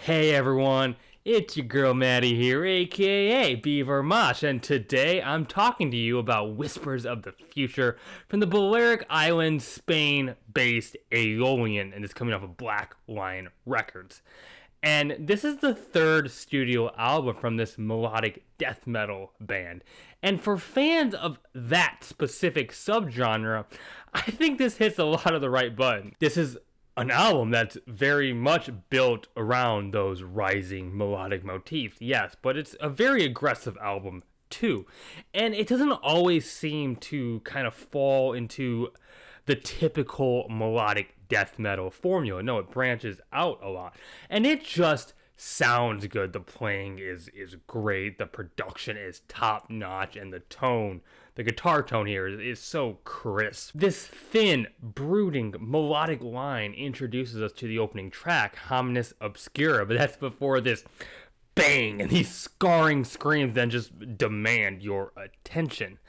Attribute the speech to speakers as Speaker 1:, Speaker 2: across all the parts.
Speaker 1: Hey everyone, it's your girl Maddie here, aka Beaver Mosh, and today I'm talking to you about Whispers of the Future from the Balearic Islands, Spain-based Aeolian, and it's coming off of Black Lion Records. And this is the third studio album from this melodic death metal band. And for fans of that specific subgenre, I think this hits a lot of the right button. This is an album that's very much built around those rising melodic motifs, yes, but it's a very aggressive album too. And it doesn't always seem to kind of fall into the typical melodic death metal formula. No, it branches out a lot. And it just sounds good. The playing is great. The production is top notch, and the tone, the guitar tone here is so crisp. This thin, brooding, melodic line introduces us to the opening track, Hominis Obscura, but that's before this bang and these scarring screams then just demand your attention.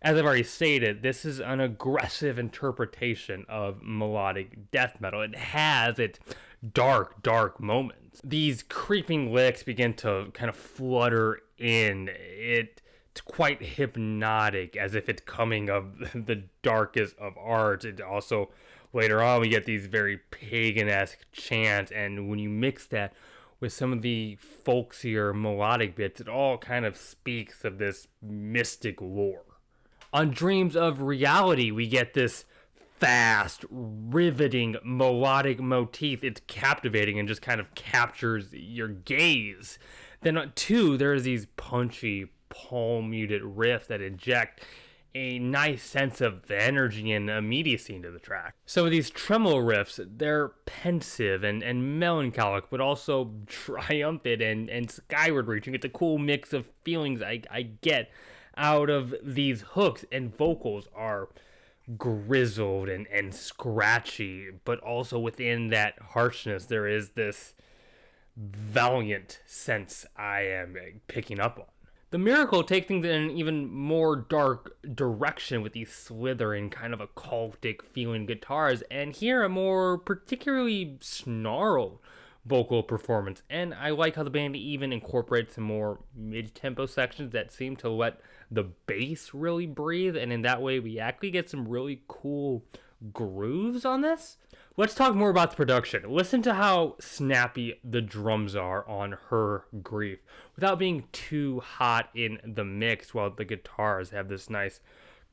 Speaker 1: As I've already stated, this is an aggressive interpretation of melodic death metal. It has its dark moments. These creeping licks begin to kind of flutter in. It's quite hypnotic, as if it's coming of the darkest of arts. It also, later on, we get these very pagan-esque chants, and when you mix that with some of the folksier melodic bits, it all kind of speaks of this mystic lore. On Dreams of Reality, we get this fast, riveting, melodic motif. It's captivating and just kind of captures your gaze. Then on 2, there's these punchy, palm-muted riffs that inject a nice sense of energy and immediacy into the track. Some of these tremolo riffs, they're pensive and melancholic, but also triumphant and skyward reaching. It's a cool mix of feelings I get out of these hooks, and vocals are grizzled and scratchy, but also within that harshness there is this valiant sense I am picking up on. The Miracle take things in an even more dark direction with these slithering, kind of occultic feeling guitars, and here a more particularly snarled vocal performance. And I like how the band even incorporates some more mid-tempo sections that seem to let the bass really breathe, and in that way we actually get some really cool grooves on this. Let's talk more about the production. Listen to how snappy the drums are on Her Grief without being too hot in the mix, while the guitars have this nice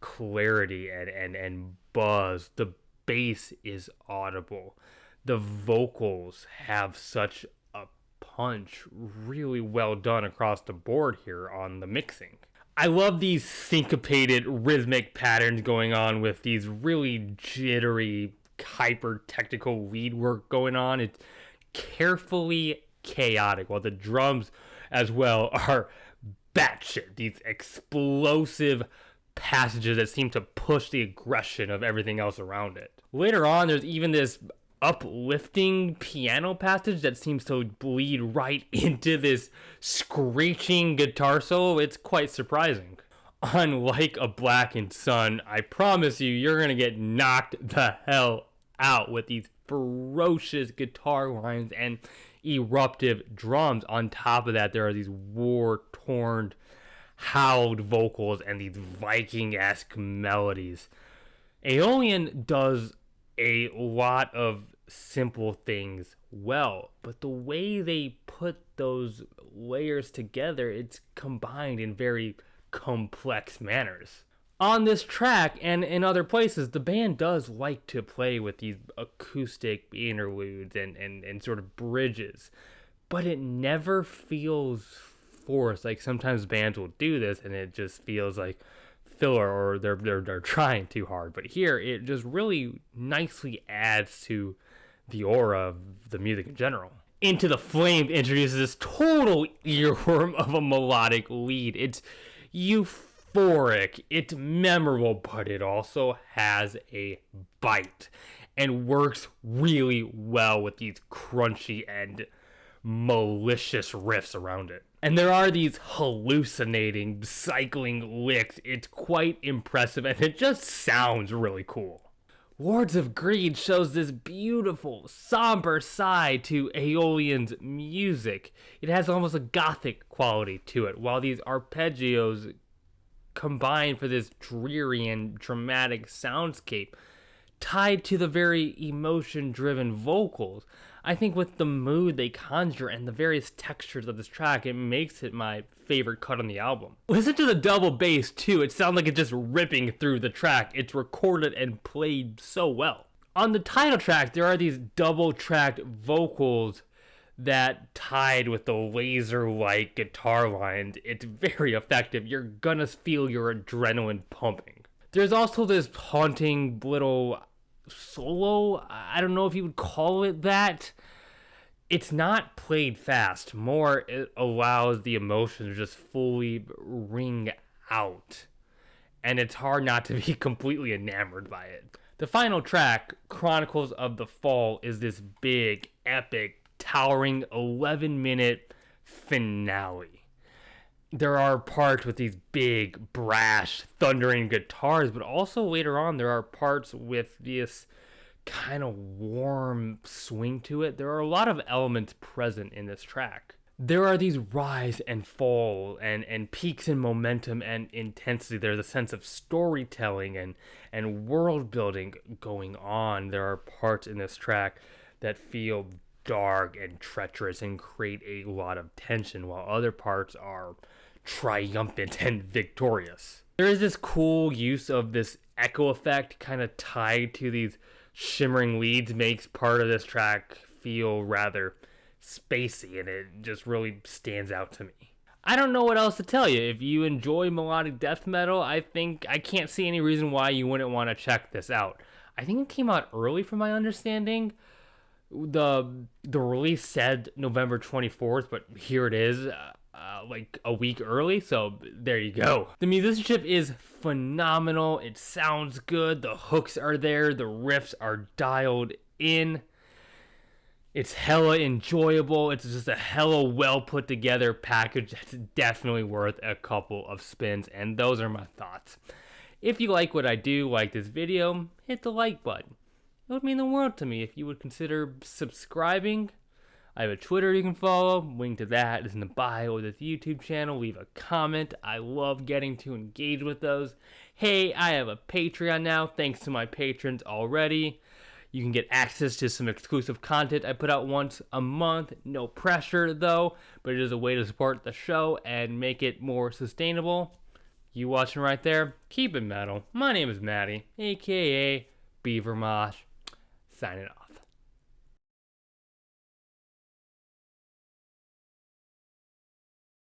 Speaker 1: clarity and buzz. The bass is audible. The vocals have such a punch, really well done across the board here on the mixing. I love these syncopated rhythmic patterns going on with these really jittery, hyper-technical lead work going on. It's carefully chaotic, while the drums as well are batshit. These explosive passages that seem to push the aggression of everything else around it. Later on, there's even this uplifting piano passage that seems to bleed right into this screeching guitar solo. It's quite surprising. Unlike a Blackened Sun, I promise you, you're gonna get knocked the hell out with these ferocious guitar lines and eruptive drums. On top of that, there are these war-torn, howled vocals and these Viking-esque melodies. Aeolian does a lot of simple things well, but the way they put those layers together, it's combined in very complex manners. On this track and in other places, the band does like to play with these acoustic interludes and sort of bridges, but it never feels forced. Like sometimes bands will do this and it just feels like filler, or they're trying too hard. But here it just really nicely adds to the aura of the music in general. Into the Flames introduces this total earworm of a melodic lead. It's euphoric, it's memorable, but it also has a bite and works really well with these crunchy and malicious riffs around it. And there are these hallucinating, cycling licks. It's quite impressive, and it just sounds really cool. Lords of Greed shows this beautiful, somber side to Aeolian's music. It has almost a gothic quality to it, while these arpeggios combine for this dreary and dramatic soundscape tied to the very emotion-driven vocals. I think with the mood they conjure and the various textures of this track, it makes it my favorite cut on the album. Listen to the double bass too. It sounds like it's just ripping through the track. It's recorded and played so well. On the title track, there are these double-tracked vocals that tied with the laser-like guitar lines. It's very effective. You're gonna feel your adrenaline pumping. There's also this haunting little solo. I don't know if you would call it that. It's not played fast. More, it allows the emotions to just fully ring out. And it's hard not to be completely enamored by it. The final track, Chronicles of the Fall, is this big, epic, towering 11-minute finale. There are parts with these big, brash, thundering guitars, but also later on there are parts with this kind of warm swing to it. There are a lot of elements present in this track. There are these rise and fall and peaks in momentum and intensity. There's a sense of storytelling and world building going on. There are parts in this track that feel dark and treacherous and create a lot of tension, while other parts are triumphant and victorious. There is this cool use of this echo effect kind of tied to these shimmering leads, makes part of this track feel rather spacey, and it just really stands out to me. I don't know what else to tell you. If you enjoy melodic death metal, I can't see any reason why you wouldn't want to check this out. I think it came out early from my understanding. The release said November 24th, but here it is, like a week early, so there you go. The musicianship is phenomenal. It sounds good. The hooks are there. The riffs are dialed in. It's hella enjoyable. It's just a hella well put together package that's definitely worth a couple of spins, and those are my thoughts. If you like what I do, like this video, hit the like button. It would mean the world to me if you would consider subscribing. I have a Twitter you can follow. Link to that is in the bio of this YouTube channel. Leave a comment. I love getting to engage with those. Hey, I have a Patreon now. Thanks to my patrons already. You can get access to some exclusive content I put out once a month. No pressure though, but it is a way to support the show and make it more sustainable. You watching right there? Keep it metal. My name is Maddie, aka Beaver Mosh. Signing off.